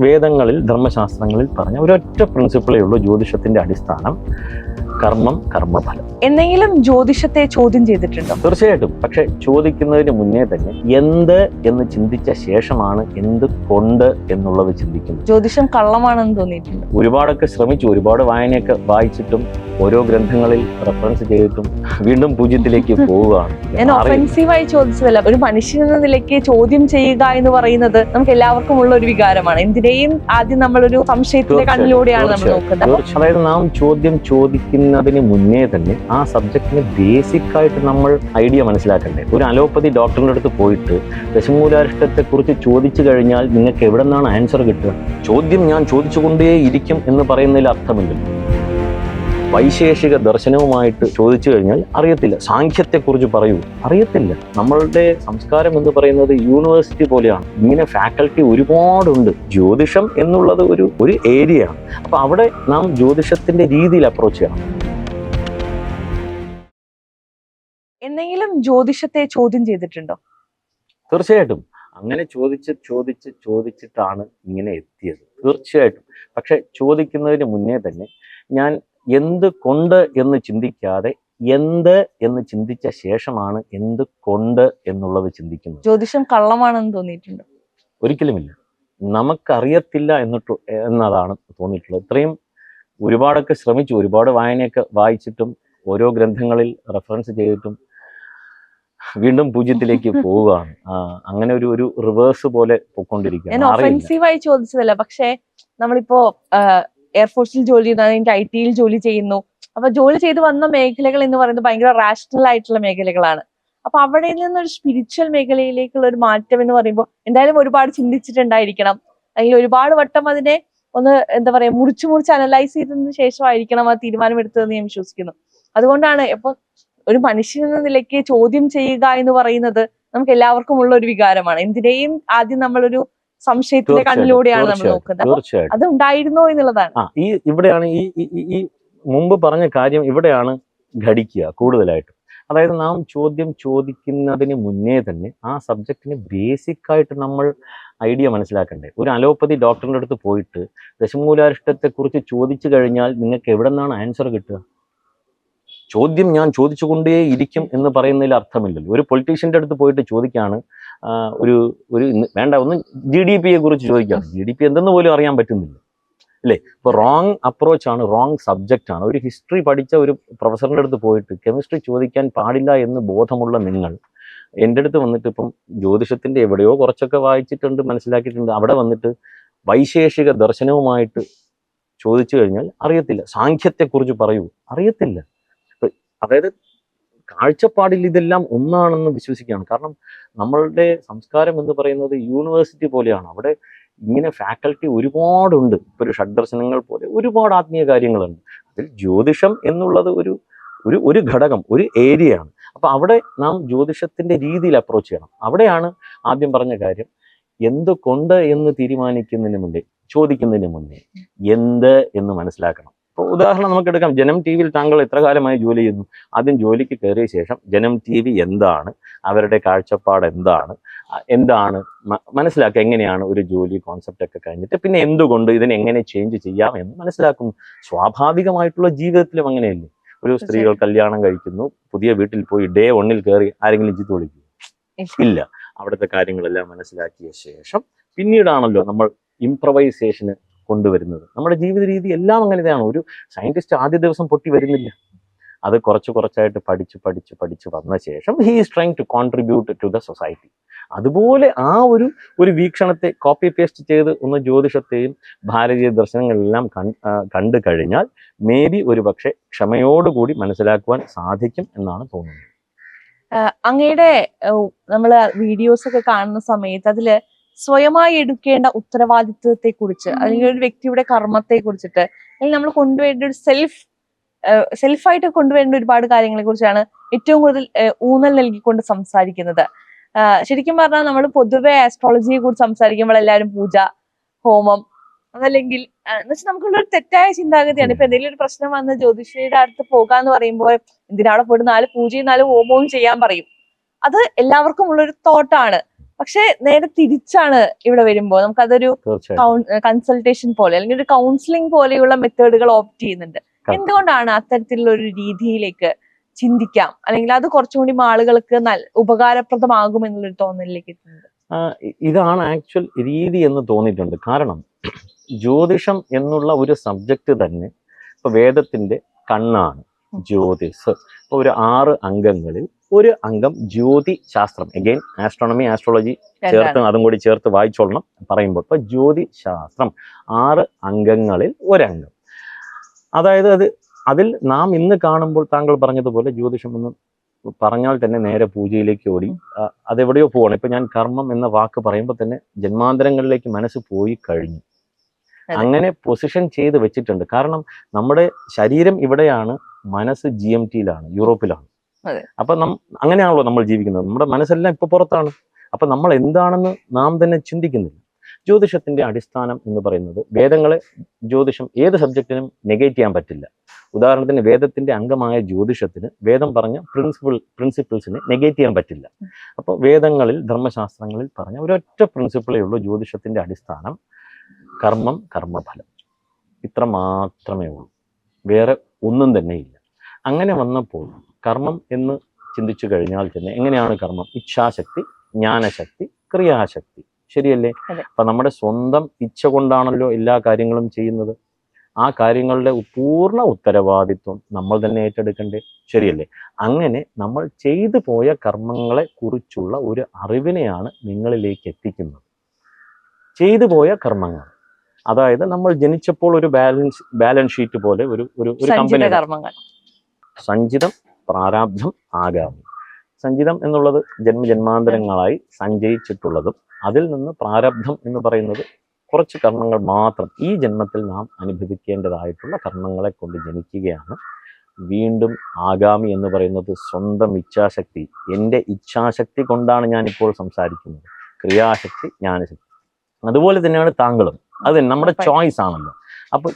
വേദങ്ങളിൽ ധർമ്മശാസ്ത്രങ്ങളിൽ പറഞ്ഞ ഒരൊറ്റ പ്രിൻസിപ്പിളേ ഉള്ളൂ ജ്യോതിഷത്തിന്റെ അടിസ്ഥാനം: കർമ്മം, കർമ്മഫലം. എന്തെങ്കിലും ജ്യോതിഷത്തെ ചോദ്യം ചെയ്തിട്ടുണ്ടോ? തീർച്ചയായിട്ടും. പക്ഷെ ചോദിക്കുന്നതിന് മുന്നേ തന്നെ എന്ത് എന്ന് ചിന്തിച്ച ശേഷമാണ് എന്ത് കൊണ്ട് എന്നുള്ളത് ചിന്തിക്കുന്നത്. ജ്യോതിഷം കള്ളമാണെന്ന് തോന്നിയിട്ടുണ്ട്. ഒരുപാടൊക്കെ ശ്രമിച്ചു, ഒരുപാട് വായനയൊക്കെ വായിച്ചിട്ടും ഓരോ ഗ്രന്ഥങ്ങളിൽ റെഫറൻസ് ചെയ്തിട്ടും വീണ്ടും പൂജ്യത്തിലേക്ക് പോവുകയാണ്. ഞാൻ ഒഫൻസീവായി ചോദിച്ചതല്ല, ഒരു മനുഷ്യൻ എന്ന നിലയ്ക്ക് ചോദ്യം ചെയ്യുക എന്ന് പറയുന്നത് നമുക്ക് എല്ലാവർക്കും ഉള്ള ഒരു വികാരമാണ്. എന്തിനേയും ആദ്യം നമ്മളൊരു സംശയത്തിന്റെ കണ്ണിലൂടെയാണ് നമ്മൾ നോക്കുന്നത്. അതായത് നാം ചോദ്യം ചോദിക്കുന്നതിന് മുന്നേ തന്നെ ആ സബ്ജക്റ്റിന് ബേസിക് ആയിട്ട് നമ്മൾ ഐഡിയ മനസ്സിലാക്കണ്ടേ. ഒരു അലോപ്പതി ഡോക്ടറിന്റെ അടുത്ത് പോയിട്ട് ദശമൂലാരിഷ്ടത്തെ കുറിച്ച് ചോദിച്ചു കഴിഞ്ഞാൽ നിങ്ങൾക്ക് എവിടെ നിന്നാണ് ആൻസർ കിട്ടുക? ചോദ്യം ഞാൻ ചോദിച്ചുകൊണ്ടേ ഇരിക്കും എന്ന് പറയുന്നതിൽ അർത്ഥമില്ലല്ലോ. വൈശേഷിക ദർശനവുമായിട്ട് ചോദിച്ചു കഴിഞ്ഞാൽ അറിയത്തില്ല. സാഖ്യത്തെക്കുറിച്ച് പറയൂ, അറിയത്തില്ല. നമ്മളുടെ സംസ്കാരം എന്ന് പറയുന്നത് യൂണിവേഴ്സിറ്റി പോലെയാണ്. ഇങ്ങനെ ഫാക്കൽറ്റി ഒരുപാടുണ്ട്. ജ്യോതിഷം എന്നുള്ളത് ഒരു ഏരിയ ആണ്. അപ്പൊ അവിടെ നാം ജ്യോതിഷത്തിന്റെ രീതിയിൽ അപ്രോച്ച് ചെയ്യണം. എന്തെങ്കിലും ജ്യോതിഷത്തെ ചോദ്യം ചെയ്തിട്ടുണ്ടോ? തീർച്ചയായിട്ടും. അങ്ങനെ ചോദിച്ചിട്ടാണ് ഇങ്ങനെ എത്തിയത്. തീർച്ചയായിട്ടും. പക്ഷെ ചോദിക്കുന്നതിന് മുന്നേ തന്നെ ഞാൻ എന്ത് കൊണ്ട് എന്ന് ചിന്തിക്കാതെ എന്ത് എന്ന് ചിന്തിച്ച ശേഷമാണ് എന്ത് കൊണ്ട് എന്നുള്ളത് ചിന്തിക്കുന്നത്. ജ്യോതിഷം കള്ളമാണെന്ന് തോന്നിയിട്ടുണ്ട്? ഒരിക്കലുമില്ല. നമുക്കറിയത്തില്ല എന്നതാണ് തോന്നിയിട്ടുള്ളത്. ഇത്രയും ഒരുപാടൊക്കെ ശ്രമിച്ചു, ഒരുപാട് വായനയൊക്കെ വായിച്ചിട്ടും ഓരോ ഗ്രന്ഥങ്ങളിൽ റെഫറൻസ് ചെയ്തിട്ടും വീണ്ടും പൂജ്യത്തിലേക്ക് പോവുകയാണ്. അങ്ങനെ ഒരു റിവേഴ്സ് പോലെ പോയിക്കൊണ്ടിരിക്കുകയാണ്. ഞാൻ ഒഫൻസീവായി ചോദിച്ചതല്ല, പക്ഷെ നമ്മളിപ്പോ എയർഫോഴ്സിൽ ജോലി ചെയ്യുന്ന, IT-യിൽ ജോലി ചെയ്യുന്നു. അപ്പൊ ജോലി ചെയ്ത് വന്ന മേഖലകൾ എന്ന് പറയുന്നത് ഭയങ്കര റാഷണൽ ആയിട്ടുള്ള മേഖലകളാണ്. അപ്പൊ അവിടെ നിന്നൊരു സ്പിരിച്വൽ മേഖലയിലേക്കുള്ള ഒരു മാറ്റം എന്ന് പറയുമ്പോൾ എന്തായാലും ഒരുപാട് ചിന്തിച്ചിട്ടുണ്ടായിരിക്കണം, അല്ലെങ്കിൽ ഒരുപാട് വട്ടം അതിനെ ഒന്ന് മുറിച്ച് അനലൈസ് ചെയ്തതിന് ശേഷമായിരിക്കണം ആ തീരുമാനം എടുത്തതെന്ന് ഞാൻ വിശ്വസിക്കുന്നു. അതുകൊണ്ടാണ് ഇപ്പൊ ഒരു മനുഷ്യൻ എന്ന നിലയ്ക്ക് ചോദ്യം ചെയ്യുക എന്ന് പറയുന്നത് നമുക്ക് എല്ലാവർക്കും ഉള്ള ഒരു വികാരമാണ്. എന്തിനേയും ആദ്യം നമ്മളൊരു സംശയത്തിന്റെ കണ്ണിലൂടെയാണ് നമ്മൾ നോക്കുന്നത്. അത് ഉണ്ടായിരുന്നോ എന്നുള്ളതാണ്. ഇവിടെയാണ് ഈ മുമ്പ് പറഞ്ഞ കാര്യം ഇവിടെയാണ് ഘടിക്കുക കൂടുതലായിട്ടും. അതായത് നാം ചോദ്യം ചോദിക്കുന്നതിന് മുന്നേ തന്നെ ആ സബ്ജക്റ്റിന് ബേസിക് ആയിട്ട് നമ്മൾ ഐഡിയ മനസ്സിലാക്കണ്ടേ. ഒരു അലോപ്പതി ഡോക്ടറിന്റെ അടുത്ത് പോയിട്ട് ദശമൂലാരിഷ്ടത്തെ കുറിച്ച് ചോദിച്ചു കഴിഞ്ഞാൽ നിങ്ങൾക്ക് എവിടെ നിന്നാണ് ആൻസർ കിട്ടുക? ചോദ്യം ഞാൻ ചോദിച്ചുകൊണ്ടേ ഇരിക്കും എന്ന് പറയുന്നതിൽ അർത്ഥമില്ലല്ലോ. ഒരു പൊളിറ്റീഷ്യന്റെ അടുത്ത് പോയിട്ട് ചോദിക്കാണ്, ഒരു വേണ്ട ഒന്ന് GDP-യെ കുറിച്ച് ചോദിക്കുകയാണ്. GDP എന്തെന്ന് പോലും അറിയാൻ പറ്റുന്നില്ല അല്ലേ? ഇപ്പൊ റോങ് അപ്രോച്ചാണ്, റോങ് സബ്ജക്റ്റ് ആണ്. ഒരു ഹിസ്റ്ററി പഠിച്ച ഒരു പ്രൊഫസറിന്റെ അടുത്ത് പോയിട്ട് കെമിസ്ട്രി ചോദിക്കാൻ പാടില്ല എന്ന് ബോധമുള്ള നിങ്ങൾ എൻ്റെ അടുത്ത് വന്നിട്ട്, ഇപ്പം ജ്യോതിഷത്തിന്റെ എവിടെയോ കുറച്ചൊക്കെ വായിച്ചിട്ടുണ്ട്, മനസ്സിലാക്കിയിട്ടുണ്ട്, അവിടെ വന്നിട്ട് വൈശേഷിക ദർശനവുമായിട്ട് ചോദിച്ചു കഴിഞ്ഞാൽ അറിയത്തില്ല. സാഖ്യത്തെക്കുറിച്ച് പറയൂ, അറിയത്തില്ല. അതായത് കാഴ്ചപ്പാടിൽ ഇതെല്ലാം ഒന്നാണെന്ന് വിശ്വസിക്കുകയാണ്. കാരണം നമ്മളുടെ സംസ്കാരം എന്ന് പറയുന്നത് യൂണിവേഴ്സിറ്റി പോലെയാണ്. അവിടെ ഇങ്ങനെ ഫാക്കൽറ്റി ഒരുപാടുണ്ട്. ഇപ്പൊ ഒരു ഷഡ്ദർശനങ്ങൾ പോലെ ഒരുപാട് ആത്മീയ കാര്യങ്ങളുണ്ട്. അതിൽ ജ്യോതിഷം എന്നുള്ളത് ഒരു ഘടകം, ഒരു ഏരിയ ആണ്. അപ്പൊ അവിടെ നാം ജ്യോതിഷത്തിന്റെ രീതിയിൽ അപ്രോച്ച് ചെയ്യണം. അവിടെയാണ് ആദ്യം പറഞ്ഞ കാര്യം, എന്തുകൊണ്ട് എന്ന് തീരുമാനിക്കുന്നതിന് മുന്നേ, ചോദിക്കുന്നതിന് മുന്നേ എന്ത് എന്ന് മനസ്സിലാക്കണം. ഇപ്പോൾ ഉദാഹരണം നമുക്കെടുക്കാം. ജനം TV-യിൽ താങ്കൾ എത്ര കാലമായി ജോലി ചെയ്യുന്നു? ആദ്യം ജോലിക്ക് കയറിയ ശേഷം ജനം TV എന്താണ്, അവരുടെ കാഴ്ചപ്പാട് എന്താണ് മനസ്സിലാക്കുക. എങ്ങനെയാണ് ഒരു ജോലി കോൺസെപ്റ്റ് ഒക്കെ കഴിഞ്ഞിട്ട് പിന്നെ എന്തുകൊണ്ട് ഇതിനെ എങ്ങനെ ചേഞ്ച് ചെയ്യാം എന്ന് മനസ്സിലാക്കുന്നു. സ്വാഭാവികമായിട്ടുള്ള ജീവിതത്തിലും അങ്ങനെയല്ലേ? ഒരു സ്ത്രീകൾ കല്യാണം കഴിക്കുന്നു, പുതിയ വീട്ടിൽ പോയി ഡേ 1 കയറി ആരെങ്കിലും ചീത്ത വിളിക്കും? ഇല്ല. അവിടുത്തെ കാര്യങ്ങളെല്ലാം മനസ്സിലാക്കിയ ശേഷം പിന്നീടാണല്ലോ നമ്മൾ ഇംപ്രവൈസേഷന് കൊണ്ടുവരുന്നത്. നമ്മുടെ ജീവിത രീതി എല്ലാം അങ്ങനെയാണ്. ഒരു സയന്റിസ്റ്റ് ആദ്യ ദിവസം പൊട്ടി വരുന്നില്ല. അത് കുറച്ചായിട്ട് പഠിച്ച് വന്ന ശേഷം he is trying to contribute to the society. അതുപോലെ ആ ഒരു വീക്ഷണത്തെ കോപ്പി പേസ്റ്റ് ചെയ്ത് ഒന്ന് ജ്യോതിഷത്തെയും ഭാരതീയ ദർശനങ്ങളെല്ലാം കണ്ടു കഴിഞ്ഞാൽ മേ ബി ഒരു പക്ഷെ ക്ഷമയോടുകൂടി മനസ്സിലാക്കുവാൻ സാധിക്കും എന്നാണ് തോന്നുന്നത്. അങ്ങയുടെ നമ്മള് വീഡിയോസ് ഒക്കെ കാണുന്ന സമയത്ത് അതില് സ്വയമായി എടുക്കേണ്ട ഉത്തരവാദിത്വത്തെ കുറിച്ച്, അല്ലെങ്കിൽ ഒരു വ്യക്തിയുടെ കർമ്മത്തെ കുറിച്ചിട്ട്, അല്ലെങ്കിൽ നമ്മൾ കൊണ്ടുവേണ്ട ഒരു സെൽഫായിട്ട് കൊണ്ടുവരേണ്ട ഒരുപാട് കാര്യങ്ങളെ കുറിച്ചാണ് ഏറ്റവും കൂടുതൽ ഊന്നൽ നൽകിക്കൊണ്ട് സംസാരിക്കുന്നത്. ശരിക്കും പറഞ്ഞാൽ നമ്മൾ പൊതുവെ ആസ്ട്രോളജിയെ കുറിച്ച് സംസാരിക്കുമ്പോൾ എല്ലാവരും പൂജ, ഹോമം, അതല്ലെങ്കിൽ എന്നുവെച്ചാൽ നമുക്കുള്ളൊരു തെറ്റായ ചിന്താഗതിയാണ്. ഇപ്പൊ എന്തെങ്കിലും ഒരു പ്രശ്നം വന്ന് ജ്യോതിഷിയുടെ അടുത്ത് പോകാന്ന് പറയുമ്പോൾ എന്തിനാ അവിടെ പോയിട്ട് 4 പൂജയും 4 ഹോമവും ചെയ്യാൻ പറയും. അത് എല്ലാവർക്കും ഉള്ളൊരു തോട്ടാണ്. പക്ഷെ നേരെ തിരിച്ചാണ് ഇവിടെ വരുമ്പോൾ നമുക്കതൊരു തീർച്ചയായിട്ടും കൺസൾട്ടേഷൻ പോലെ അല്ലെങ്കിൽ ഒരു കൗൺസിലിംഗ് പോലെയുള്ള മെത്തേഡുകൾ ഓപ്റ്റ് ചെയ്യുന്നുണ്ട്. എന്തുകൊണ്ടാണ് അത്തരത്തിലുള്ള ഒരു രീതിയിലേക്ക് ചിന്തിക്കാം, അല്ലെങ്കിൽ അത് കുറച്ചും കൂടി ആളുകൾക്ക് ഉപകാരപ്രദമാകും എന്നുള്ളൊരു തോന്നലിലേക്ക് എത്തുന്നത്? ഇതാണ് ആക്ച്വൽ രീതി എന്ന് തോന്നിയിട്ടുണ്ട്. കാരണം ജ്യോതിഷം എന്നുള്ള ഒരു സബ്ജക്റ്റ് തന്നെ ഇപ്പൊ വേദത്തിന്റെ കണ്ണാണ് ജ്യോതിസ്. ഇപ്പൊ ഒരു 6 അംഗങ്ങളിൽ ഒരു അംഗം ജ്യോതി ശാസ്ത്രം, അഗൈൻ ആസ്ട്രോണമി ആസ്ട്രോളജി ചേർത്ത് അതും കൂടി ചേർത്ത് വായിച്ചോളണം പറയുമ്പോൾ. ഇപ്പൊ ജ്യോതി ശാസ്ത്രം 6 അംഗങ്ങളിൽ ഒരംഗം. അതായത് അതിൽ നാം ഇന്ന് കാണുമ്പോൾ താങ്കൾ പറഞ്ഞതുപോലെ ജ്യോതിഷം എന്ന് പറഞ്ഞാൽ തന്നെ നേരെ പൂജയിലേക്ക് ഓടി അതെവിടെയോ പോവാണ്. ഇപ്പൊ ഞാൻ കർമ്മം എന്ന വാക്ക് പറയുമ്പോൾ തന്നെ ജന്മാന്തരങ്ങളിലേക്ക് മനസ്സ് പോയി കഴിഞ്ഞു. അങ്ങനെ പൊസിഷൻ ചെയ്ത് വെച്ചിട്ടുണ്ട്. കാരണം നമ്മുടെ ശരീരം ഇവിടെയാണ്, മനസ്സ് GMT-യിലാണ്, യൂറോപ്പിലാണ്. അപ്പൊ അങ്ങനെയാണല്ലോ നമ്മൾ ജീവിക്കുന്നത്. നമ്മുടെ മനസ്സെല്ലാം ഇപ്പൊ പുറത്താണ്. അപ്പൊ നമ്മൾ എന്താണെന്ന് നാം തന്നെ ചിന്തിക്കുന്നില്ല. ജ്യോതിഷത്തിന്റെ അടിസ്ഥാനം എന്ന് പറയുന്നത് വേദങ്ങളെ, ജ്യോതിഷം ഏത് സബ്ജക്റ്റിനും നെഗേറ്റ് ചെയ്യാൻ പറ്റില്ല. ഉദാഹരണത്തിന് വേദത്തിന്റെ അംഗമായ ജ്യോതിഷത്തിന് വേദം പറഞ്ഞ പ്രിൻസിപ്പിൾസിനെ നെഗേറ്റ് ചെയ്യാൻ പറ്റില്ല. അപ്പോൾ വേദങ്ങളിൽ ധർമ്മശാസ്ത്രങ്ങളിൽ പറഞ്ഞ ഒരൊറ്റ പ്രിൻസിപ്പിളേ ഉള്ളൂ ജ്യോതിഷത്തിന്റെ അടിസ്ഥാനം: കർമ്മം, കർമ്മഫലം. ഇത്ര മാത്രമേ ഉള്ളൂ, വേറെ ഒന്നും തന്നെ ഇല്ല. അങ്ങനെ വന്നപ്പോൾ കർമ്മം എന്ന് ചിന്തിച്ചു കഴിഞ്ഞാൽ തന്നെ എങ്ങനെയാണ് കർമ്മം? ഇച്ഛാശക്തി, ജ്ഞാനശക്തി, ക്രിയാശക്തി. ശരിയല്ലേ? അപ്പൊ നമ്മുടെ സ്വന്തം ഇച്ഛ കൊണ്ടാണല്ലോ എല്ലാ കാര്യങ്ങളും ചെയ്യുന്നത്. ആ കാര്യങ്ങളുടെ പൂർണ്ണ ഉത്തരവാദിത്വം നമ്മൾ തന്നെ ഏറ്റെടുക്കണ്ടേ? ശരിയല്ലേ? അങ്ങനെ നമ്മൾ ചെയ്തു പോയ കർമ്മങ്ങളെ കുറിച്ചുള്ള ഒരു അറിവിനെയാണ് നിങ്ങളിലേക്ക് എത്തിക്കുന്നത്. ചെയ്തു പോയ കർമ്മങ്ങൾ, അതായത് നമ്മൾ ജനിച്ചപ്പോൾ ഒരു ബാലൻസ് ഷീറ്റ് പോലെ ഒരു കമ്പനി. സഞ്ചിതം, പ്രാരാബ്ധം, ആഗാമി. സഞ്ചിതം എന്നുള്ളത് ജന്മജന്മാന്തരങ്ങളായി സഞ്ചയിച്ചിട്ടുള്ളതും അതിൽ നിന്ന് പ്രാരബ്ധം എന്ന് പറയുന്നത് കുറച്ച് കർമ്മങ്ങൾ മാത്രം ഈ ജന്മത്തിൽ നാം അനുഭവിക്കേണ്ടതായിട്ടുള്ള കർമ്മങ്ങളെ കൊണ്ട് ജനിക്കുകയാണ്. വീണ്ടും ആഗാമി എന്ന് പറയുന്നത് സ്വന്തം ഇച്ഛാശക്തി. എൻ്റെ ഇച്ഛാശക്തി കൊണ്ടാണ് ഞാനിപ്പോൾ സംസാരിക്കുന്നത്. ക്രിയാശക്തി, ജ്ഞാനശക്തി. അതുപോലെ തന്നെയാണ് താങ്കളും. അത് നമ്മുടെ ചോയ്സ് ആണല്ലോ. അപ്പൊ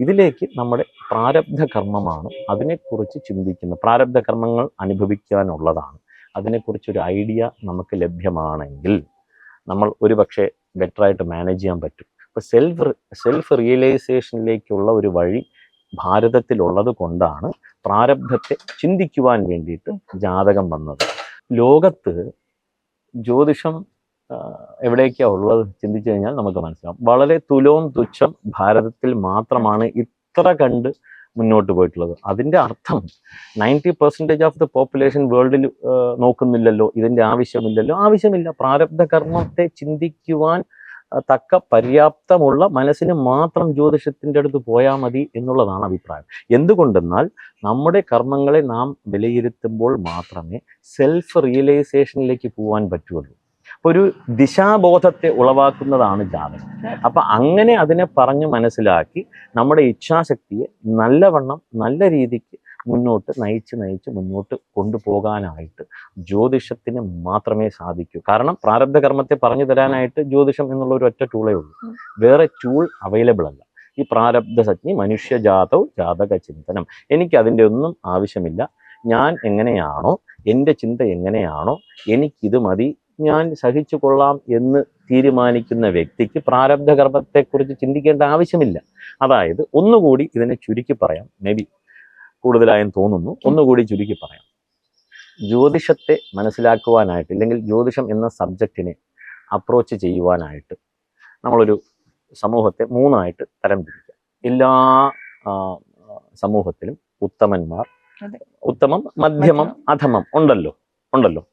ഇതിലേക്ക് നമ്മുടെ പ്രാരബ്ധ കർമ്മമാണ് അതിനെക്കുറിച്ച് ചിന്തിക്കുന്നത്. പ്രാരബ്ധ കർമ്മങ്ങൾ അനുഭവിക്കാനുള്ളതാണ്. അതിനെക്കുറിച്ചൊരു ഐഡിയ നമുക്ക് ലഭ്യമാണെങ്കിൽ നമ്മൾ ഒരുപക്ഷെ ബെറ്ററായിട്ട് മാനേജ് ചെയ്യാൻ പറ്റും. ഇപ്പൊ സെൽഫ് റിയലൈസേഷനിലേക്കുള്ള ഒരു വഴി ഭാരതത്തിലുള്ളത് കൊണ്ടാണ് പ്രാരബ്ധത്തെ ചിന്തിക്കുവാൻ വേണ്ടിയിട്ട് ജാതകം വന്നത്. ലോകത്ത് ജ്യോതിഷം എവിടേക്കാണ് ഉള്ളത് ചിന്തിച്ചു കഴിഞ്ഞാൽ നമുക്ക് മനസ്സിലാവും. വളരെ തുച്ഛം ഭാരതത്തിൽ മാത്രമാണ് ഇത്ര കണ്ട് മുന്നോട്ട് പോയിട്ടുള്ളത്. അതിൻ്റെ അർത്ഥം 90% ഓഫ് ദ പോപ്പുലേഷൻ വേൾഡിൽ നോക്കുന്നില്ലല്ലോ, ഇതിൻ്റെ ആവശ്യമില്ല. പ്രാരബ്ധ കർമ്മത്തെ ചിന്തിക്കുവാൻ തക്ക പര്യാപ്തമുള്ള മനസ്സിന് മാത്രം ജ്യോതിഷത്തിൻ്റെ അടുത്ത് പോയാൽ മതി എന്നുള്ളതാണ് അഭിപ്രായം. എന്തുകൊണ്ടെന്നാൽ നമ്മുടെ കർമ്മങ്ങളെ നാം വിലയിരുത്തുമ്പോൾ മാത്രമേ സെൽഫ് റിയലൈസേഷനിലേക്ക് പോകാൻ പറ്റുള്ളൂ. ഒരു ദിശാബോധത്തെ ഉളവാക്കുന്നതാണ് ജാതകം. അപ്പൊ അങ്ങനെ അതിനെ പറഞ്ഞ് മനസ്സിലാക്കി നമ്മുടെ ഇച്ഛാശക്തിയെ നല്ലവണ്ണം നല്ല രീതിക്ക് മുന്നോട്ട് നയിച്ച് മുന്നോട്ട് കൊണ്ടുപോകാനായിട്ട് ജ്യോതിഷത്തിന് മാത്രമേ സാധിക്കൂ. കാരണം പ്രാരബ്ധ കർമ്മത്തെ പറഞ്ഞു തരാനായിട്ട് ജ്യോതിഷം എന്നുള്ള ഒരു ഒറ്റ ടൂളേ ഉള്ളൂ. വേറെ ടൂൾ അവൈലബിൾ അല്ല. ഈ പ്രാരബ്ധ സജ്ഞി മനുഷ്യജാതവും ജാതക ചിന്തനം, എനിക്ക് അതിൻ്റെ ഒന്നും ആവശ്യമില്ല. ഞാൻ എങ്ങനെയാണോ, എൻ്റെ ചിന്ത എങ്ങനെയാണോ, എനിക്കിത് മതി, ഞാൻ സഹിച്ചു കൊള്ളാം എന്ന് തീരുമാനിക്കുന്ന വ്യക്തിക്ക് പ്രാരബ്ധ കർമ്മത്തെക്കുറിച്ച് ചിന്തിക്കേണ്ട ആവശ്യമില്ല. അതായത് ഒന്നുകൂടി ഇതിനെ ചുരുക്കി പറയാം, മേ ബി കൂടുതലായും തോന്നുന്നു, ഒന്നുകൂടി ചുരുക്കി പറയാം. ജ്യോതിഷത്തെ മനസ്സിലാക്കുവാനായിട്ട്, അല്ലെങ്കിൽ ജ്യോതിഷം എന്ന സബ്ജക്റ്റിനെ അപ്രോച്ച് ചെയ്യുവാനായിട്ട് നമ്മളൊരു സമൂഹത്തെ 3 തരംതിരിക്കാം. എല്ലാ സമൂഹത്തിലും ഉത്തമന്മാർ, ഉത്തമം, മധ്യമം, അധമം ഉണ്ടല്ലോ.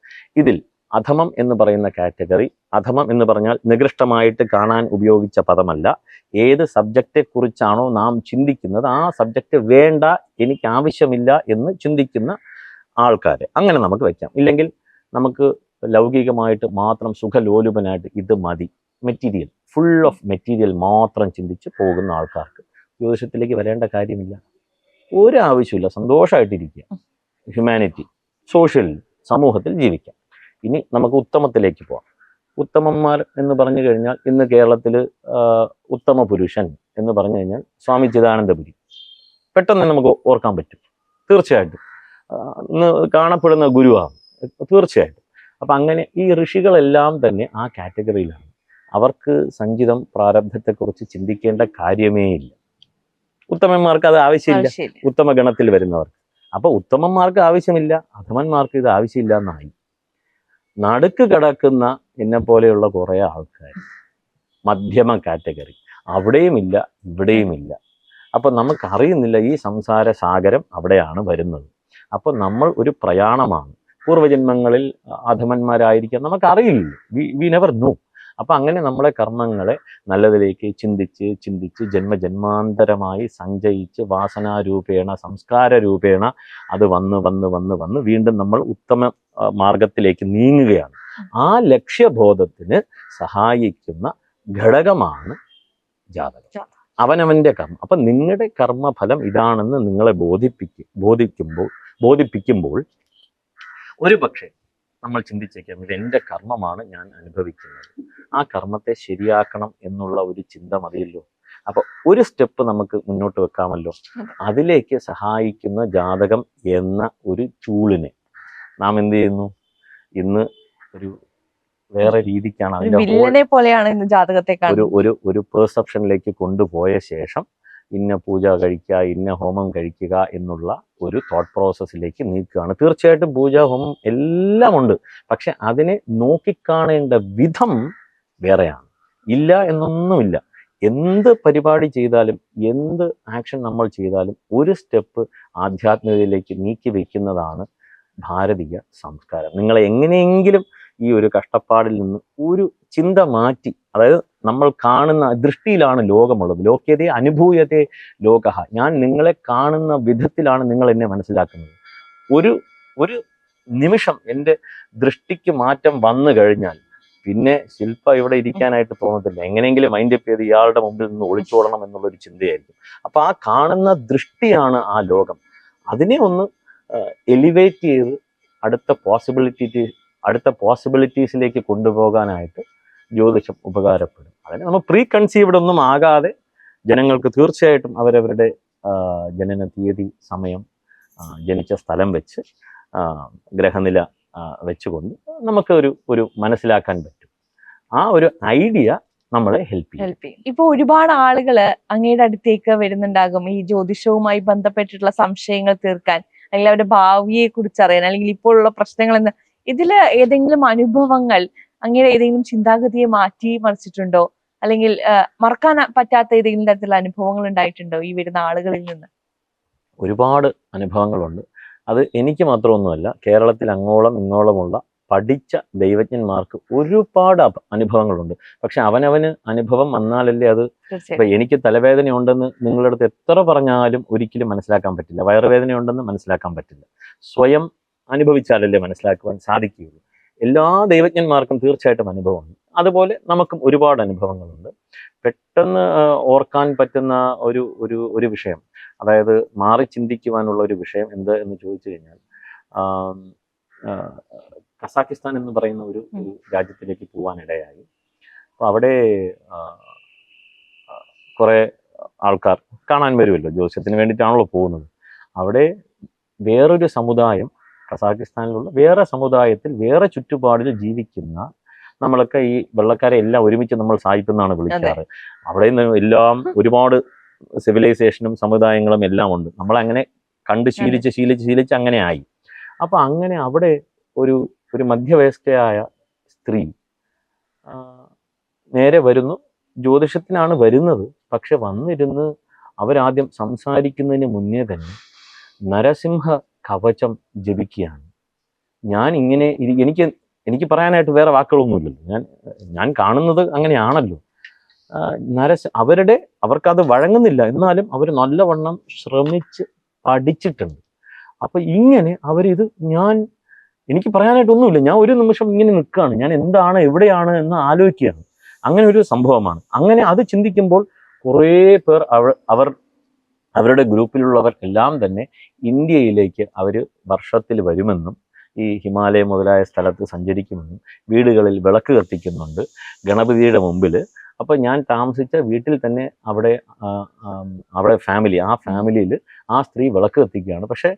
ഇതിൽ അധമം എന്ന് പറയുന്ന കാറ്റഗറി, അധമം എന്ന് പറഞ്ഞാൽ നികൃഷ്ടമായിട്ട് കാണാൻ ഉപയോഗിച്ച പദമല്ല. ഏത് സബ്ജക്റ്റ് കുറിച്ചാണോ നാം ചിന്തിക്കുന്നത് ആ സബ്ജക്റ്റ് വേണ്ട, എനിക്ക് ആവശ്യമില്ല എന്ന് ചിന്തിക്കുന്ന ആൾക്കാരെ അങ്ങനെ നമുക്ക് വയ്ക്കാം. ഇല്ലെങ്കിൽ നമുക്ക് ലൗകികമായിട്ട് മാത്രം സുഖലോലുപനായിട്ട് ഇത് മതി, മെറ്റീരിയൽ, ഫുൾ ഓഫ് മെറ്റീരിയൽ മാത്രം ചിന്തിച്ച് പോകുന്ന ആൾക്കാർക്ക് ജ്യോതിഷത്തിലേക്ക് വരേണ്ട കാര്യമില്ല. ഒരു ആവശ്യമില്ല, സന്തോഷമായിട്ടിരിക്കുക, ഹ്യൂമാനിറ്റി, സോഷ്യൽ, സമൂഹത്തിൽ ജീവിക്കാം. ഇനി നമുക്ക് ഉത്തമത്തിലേക്ക് പോവാം. ഉത്തമന്മാർ എന്ന് പറഞ്ഞു കഴിഞ്ഞാൽ ഇന്ന് കേരളത്തിൽ ഉത്തമ പുരുഷൻ എന്ന് പറഞ്ഞു കഴിഞ്ഞാൽ സ്വാമി ചിദാനന്ദപുരി പെട്ടെന്ന് നമുക്ക് ഓർക്കാൻ പറ്റും. തീർച്ചയായിട്ടും ഇന്ന് കാണപ്പെടുന്ന ഗുരുവാണ് തീർച്ചയായിട്ടും. അപ്പം അങ്ങനെ ഈ ഋഷികളെല്ലാം തന്നെ ആ കാറ്റഗറിയിലാണ്. അവർക്ക് സഞ്ചിതം പ്രാരബ്ധത്തെക്കുറിച്ച് ചിന്തിക്കേണ്ട കാര്യമേ ഇല്ല. ഉത്തമന്മാർക്ക് അത് ആവശ്യമില്ല, ഉത്തമ ഗണത്തിൽ വരുന്നവർക്ക്. അപ്പൊ ഉത്തമന്മാർക്ക് ആവശ്യമില്ല, അധമന്മാർക്ക് ഇത് ആവശ്യമില്ല എന്നായി. നടുക്ക് കിടക്കുന്ന എന്നെ പോലെയുള്ള കുറെ ആൾക്കാർ, മധ്യമ കാറ്റഗറി, അവിടെയുമില്ല ഇവിടെയുമില്ല. അപ്പൊ നമുക്കറിയുന്നില്ല ഈ സംസാര സാഗരം അവിടെയാണ് വരുന്നത്. അപ്പൊ നമ്മൾ ഒരു പ്രയാണമാണ്. പൂർവ്വജന്മങ്ങളിൽ അധമന്മാരായിരിക്കാം, നമുക്കറിയില്ല, വി നെവർ നോ. അപ്പൊ അങ്ങനെ നമ്മളെ കർമ്മങ്ങളെ നല്ലതിലേക്ക് ചിന്തിച്ച് ചിന്തിച്ച് ജന്മജന്മാന്തരമായി സഞ്ചയിച്ച് വാസനാരൂപേണ സംസ്കാര രൂപേണ അത് വന്ന് വന്ന് വന്ന് വന്ന് വീണ്ടും നമ്മൾ ഉത്തമ മാർഗത്തിലേക്ക് നീങ്ങുകയാണ്. ആ ലക്ഷ്യബോധത്തിന് സഹായിക്കുന്ന ഘടകമാണ് ജാതകം, അവനവന്റെ കർമ്മം. അപ്പൊ നിങ്ങളുടെ കർമ്മഫലം ഇതാണെന്ന് നിങ്ങളെ ബോധിപ്പിക്കുമ്പോൾ ഒരു പക്ഷേ നമ്മൾ ചിന്തിച്ചേക്കാം, ഇത് എൻ്റെ കർമ്മമാണ്, ഞാൻ അനുഭവിക്കുന്നത്, ആ കർമ്മത്തെ ശരിയാക്കണം എന്നുള്ള ഒരു ചിന്ത മതിയല്ലോ. അപ്പൊ ഒരു സ്റ്റെപ്പ് നമുക്ക് മുന്നോട്ട് വെക്കാമല്ലോ. അതിലേക്ക് സഹായിക്കുന്ന ജാതകം എന്ന ഒരു ടൂളിനെ നാം എന്ത് ചെയ്യുന്നു, ഇന്ന് ഒരു വേറെ രീതിക്കാണ് അതിന്റെ പോലെയാണ് ജാതകത്തെ ഒരു പെർസെപ്ഷനിലേക്ക് കൊണ്ടുപോയ ശേഷം ഇന്ന പൂജ കഴിക്കുക, ഇന്ന ഹോമം കഴിക്കുക എന്നുള്ള ഒരു തോട്ട് പ്രോസസ്സിലേക്ക് നീക്കുകയാണ്. തീർച്ചയായിട്ടും പൂജ ഹോമം എല്ലാം ഉണ്ട്, പക്ഷെ അതിനെ നോക്കിക്കാണേണ്ട വിധം വേറെയാണ്. ഇല്ല എന്നൊന്നുമില്ല. എന്ത് പരിപാടി ചെയ്താലും എന്ത് ആക്ഷൻ നമ്മൾ ചെയ്താലും ഒരു സ്റ്റെപ്പ് ആധ്യാത്മികതയിലേക്ക് നീക്കി വെക്കുന്നതാണ് ഭാരതീയ സംസ്കാരം. നിങ്ങളെ എങ്ങനെയെങ്കിലും ഈ ഒരു കഷ്ടപ്പാടിൽ നിന്ന് ഒരു ചിന്ത മാറ്റി, അതായത് നമ്മൾ കാണുന്ന ദൃഷ്ടിയിലാണ് ലോകമുള്ളത്. ലോക്യതയെ അനുഭൂയതേ ലോകഃ. ഞാൻ നിങ്ങളെ കാണുന്ന വിധത്തിലാണ് നിങ്ങൾ എന്നെ മനസ്സിലാക്കുന്നത്. ഒരു നിമിഷം എൻ്റെ ദൃഷ്ടിക്ക് മാറ്റം വന്നു കഴിഞ്ഞാൽ പിന്നെ ശില്പ ഇവിടെ ഇരിക്കാനായിട്ട് തോന്നത്തില്ല. എങ്ങനെയെങ്കിലും മൈൻഡ് അപ്പ് ചെയ്ത് ഇയാളുടെ മുമ്പിൽ നിന്ന് ഒളിച്ചോടണം എന്നുള്ളൊരു ചിന്തയായിരിക്കും. അപ്പൊ ആ കാണുന്ന ദൃഷ്ടിയാണ് ആ ലോകം. അതിനെ ഒന്ന് എലിവേറ്റ് ചെയ്ത് അടുത്ത പോസിബിലിറ്റീസിലേക്ക് കൊണ്ടുപോകാനായിട്ട് ജ്യോതിഷം ഉപകാരപ്പെടും. അതിന് നമ്മൾ പ്രീ കൺസീവ്ഡ് ഒന്നും ആകാതെ ജനങ്ങൾക്ക് തീർച്ചയായിട്ടും അവരവരുടെ ജനന തീയതി, സമയം, ജനിച്ച സ്ഥലം വെച്ച് ഗ്രഹനില വെച്ചുകൊണ്ട് നമുക്ക് ഒരു മനസ്സിലാക്കാൻ പറ്റും. ആ ഒരു ഐഡിയ നമ്മളെ ഹെൽപ്പ് ചെയ്യും. ഇപ്പൊ ഒരുപാട് ആളുകള് അങ്ങയുടെ അടുത്തേക്ക് വരുന്നുണ്ടാകും ഈ ജ്യോതിഷവുമായി ബന്ധപ്പെട്ടിട്ടുള്ള സംശയങ്ങൾ തീർക്കാൻ, അല്ലെങ്കിൽ അവരുടെ ഭാവിയെ കുറിച്ച് അറിയാൻ, അല്ലെങ്കിൽ ഇപ്പോഴുള്ള പ്രശ്നങ്ങൾ എന്ന്. ഇതില് ഏതെങ്കിലും അനുഭവങ്ങൾ അങ്ങയുടെ ഏതെങ്കിലും ചിന്താഗതിയെ മാറ്റി മറിച്ചിട്ടുണ്ടോ, അല്ലെങ്കിൽ മറക്കാൻ പറ്റാത്ത ഏതെങ്കിലും തരത്തിലുള്ള അനുഭവങ്ങൾ ഉണ്ടായിട്ടുണ്ടോ ഈ വരുന്ന ആളുകളിൽ നിന്ന്? ഒരുപാട് അനുഭവങ്ങളുണ്ട്. അത് എനിക്ക് മാത്രമൊന്നുമല്ല, കേരളത്തിൽ അങ്ങോളം ഇങ്ങോളമുള്ള പഠിച്ച ദൈവജ്ഞന്മാർക്ക് ഒരുപാട് അനുഭവങ്ങളുണ്ട്. പക്ഷെ അവനവന് അനുഭവം വന്നാലല്ലേ അത്. ഇപ്പൊ എനിക്ക് തലവേദന ഉണ്ടെന്ന് നിങ്ങളുടെ അടുത്ത് എത്ര പറഞ്ഞാലും ഒരിക്കലും മനസ്സിലാക്കാൻ പറ്റില്ല. വയറുവേദന ഉണ്ടെന്ന് മനസ്സിലാക്കാൻ പറ്റില്ല. സ്വയം അനുഭവിച്ചാലല്ലേ മനസ്സിലാക്കുവാൻ സാധിക്കുകയുള്ളൂ. എല്ലാ ദൈവജ്ഞന്മാർക്കും തീർച്ചയായിട്ടും അനുഭവമുണ്ട്. അതുപോലെ നമുക്കും ഒരുപാട് അനുഭവങ്ങളുണ്ട്. പെട്ടെന്ന് ഓർക്കാൻ പറ്റുന്ന ഒരു വിഷയം, അതായത് മാറി ചിന്തിക്കുവാനുള്ള ഒരു വിഷയം എന്ത് എന്ന് ചോദിച്ചു കഴിഞ്ഞാൽ, കസാക്കിസ്ഥാൻ എന്ന് പറയുന്ന ഒരു രാജ്യത്തിലേക്ക് പോകാനിടയായി. അപ്പോൾ അവിടെ കുറെ ആൾക്കാർ കാണാൻ വരുമല്ലോ, ജ്യോതിഷത്തിന് വേണ്ടിയിട്ടാണല്ലോ പോകുന്നത്. അവിടെ വേറൊരു സമുദായം, കസാക്കിസ്ഥാനിലുള്ള വേറെ സമുദായത്തിൽ വേറെ ചുറ്റുപാടിൽ ജീവിക്കുന്ന, നമ്മളൊക്കെ ഈ വെള്ളക്കാരെ എല്ലാം ഒരുമിച്ച് നമ്മൾ സായിപ്പ് എന്നാണ് വിളിക്കാറ്. അവിടെ നിന്ന് എല്ലാം ഒരുപാട് സിവിലൈസേഷനും സമുദായങ്ങളും എല്ലാം ഉണ്ട്. നമ്മളങ്ങനെ കണ്ട് ശീലിച്ച് അങ്ങനെ ആയി. അപ്പൊ അങ്ങനെ അവിടെ ഒരു മധ്യവയസ്കയായ സ്ത്രീ നേരെ വരുന്നു. ജ്യോതിഷത്തിനാണ് വരുന്നത്. പക്ഷെ വന്നിരുന്ന് അവരാദ്യം സംസാരിക്കുന്നതിന് മുന്നേ തന്നെ നരസിംഹ കവചം ജപിക്കുകയാണ്. ഞാൻ ഇങ്ങനെ എനിക്ക് പറയാനായിട്ട് വേറെ വാക്കുകളൊന്നുമില്ലല്ലോ. ഞാൻ കാണുന്നത് അങ്ങനെയാണല്ലോ. അവർക്കത് വഴങ്ങുന്നില്ല. എന്നാലും അവർ നല്ലവണ്ണം ശ്രമിച്ച് പഠിച്ചിട്ടുണ്ട്. അപ്പൊ ഇങ്ങനെ എനിക്ക് പറയാനായിട്ടൊന്നുമില്ല. ഞാൻ ഒരു നിമിഷം ഇങ്ങനെ നിൽക്കുകയാണ്. ഞാൻ എന്താണ്, എവിടെയാണ് എന്ന് ആലോചിക്കുകയാണ്. അങ്ങനെ ഒരു സംഭവമാണ്. അങ്ങനെ അത് ചിന്തിക്കുമ്പോൾ കുറേ പേർ അവരുടെ ഗ്രൂപ്പിലുള്ളവർ എല്ലാം തന്നെ ഇന്ത്യയിലേക്ക് അവർ വർഷത്തിൽ വരുമെന്നും ഈ ഹിമാലയം മുതലായ സ്ഥലത്ത് സഞ്ചരിക്കുമെന്നും വീടുകളിൽ വിളക്ക് കത്തിക്കുന്നുണ്ട് ഗണപതിയുടെ മുമ്പിൽ. അപ്പോൾ ഞാൻ താമസിച്ച വീട്ടിൽ തന്നെ അവിടെ ഫാമിലിയിൽ ആ സ്ത്രീ വിളക്ക് കത്തിക്കുകയാണ്. പക്ഷെ